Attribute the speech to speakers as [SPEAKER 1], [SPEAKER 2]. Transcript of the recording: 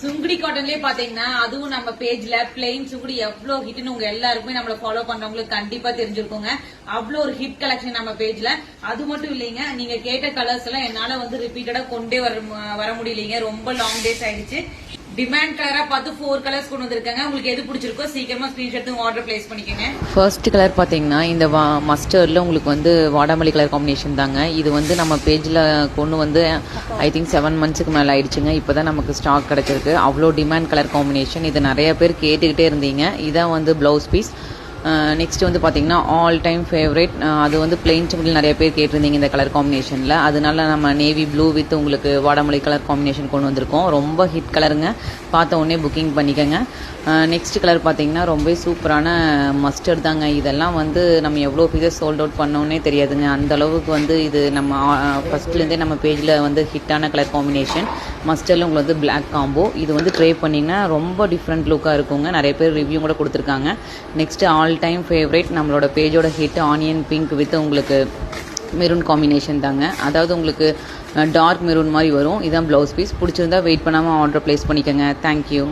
[SPEAKER 1] சுங்குடி காட்டன்லயே பாத்தீங்கன்னா அதுவும் நம்ம பேஜ்ல பிளெயின் சுங்குடி எவ்வளவு ஹிட்னு உங்க எல்லாருக்குமே நம்மள ஃபாலோ பண்றவங்களுக்கு கண்டிப்பா தெரிஞ்சிருக்குங்க. அவ்வளவு ஒரு ஹிட் கலெக்ஷன் நம்ம பேஜ்ல. அது மட்டும் இல்லைங்க, நீங்க கேட்ட கலர்ஸ் எல்லாம் என்னால வந்து ரிப்பீட்டடா கொண்டே வர முடியலீங்க. ரொம்ப லாங் டேஸ் ஆயிடுச்சு. டிமாண்ட் கலரா பார்த்து 4 கலர்ஸ் கொண்டு வந்திருக்காங்க. உங்களுக்கு எது பிடிச்சிருக்கோ சீக்கிரமா ஸ்கிரீன்ஷாட் எடுத்து ஆர்டர் பிளேஸ் பண்ணிக்கோங்க.
[SPEAKER 2] ஃபர்ஸ்ட் கலர் பார்த்தீங்கன்னா இந்த மஸ்டர்டில் உங்களுக்கு வந்து வாடாமல்லி கலர் காம்பினேஷன் தாங்க. இது வந்து நம்ம பேஜில் கொண்டு வந்து ஐ திங்க் 7 மந்த்ஸுக்கு மேலே ஆயிடுச்சுங்க. இப்போ தான் நமக்கு ஸ்டாக் கிடச்சிருக்கு. அவ்வளோ டிமாண்ட் கலர் காம்பினேஷன். இது நிறைய பேர் கேட்டுக்கிட்டே இருந்தீங்க. இதான் வந்து ப்ளவுஸ் பீஸ். நெக்ஸ்ட் வந்து பார்த்தீங்கன்னா ஆல் டைம் ஃபேவரேட், அது வந்து பிளெயின் சுங்குடியில் நிறைய பேர் கேட்டிருந்தீங்க இந்த கலர் காம்பினேஷனில். அதனால நம்ம நேவி ப்ளூ வித் உங்களுக்கு வாடாமல்லி கலர் காம்பினேஷன் கொண்டு வந்திருக்கோம். ரொம்ப ஹிட் கலருங்க. பார்த்த உடனே புக்கிங் பண்ணிக்கோங்க. நெக்ஸ்ட் கலர் பார்த்தீங்கன்னா ரொம்ப சூப்பரான மஸ்டர்ட் தாங்க. இதெல்லாம் வந்து நம்ம எவ்வளோ பீஸஸ் சோல்ட் அவுட் பண்ணோன்னே தெரியாதுங்க. அந்த அளவுக்கு வந்து இது நம்ம ஃபஸ்ட்லேருந்தே நம்ம பேஜில் வந்து ஹிட்டான கலர் காம்பினேஷன். மஸ்டர்டில் உங்களுக்கு வந்து பிளாக் காம்போ. இது வந்து ட்ரை பண்ணிங்கன்னா ரொம்ப டிஃப்ரெண்ட் லுக்காக இருக்குங்க. நிறைய பேர் ரிவ்யூ கூட கொடுத்துருக்காங்க. நெக்ஸ்ட் ஆல் டைம் ஃபேவரேட் நம்மளோட பேஜோட ஹிட் ஆனியன் பிங்க் வித் உங்களுக்கு மெரூன் காம்பினேஷன் தாங்க. அதாவது உங்களுக்கு டார்க் மெரூன் மாதிரி வரும். இதுதான் ப்ளவுஸ் பீஸ். பிடிச்சிருந்தா வெயிட் பண்ணாமல் ஆர்டர் ப்ளேஸ் பண்ணிக்கோங்க. தேங்க்யூ.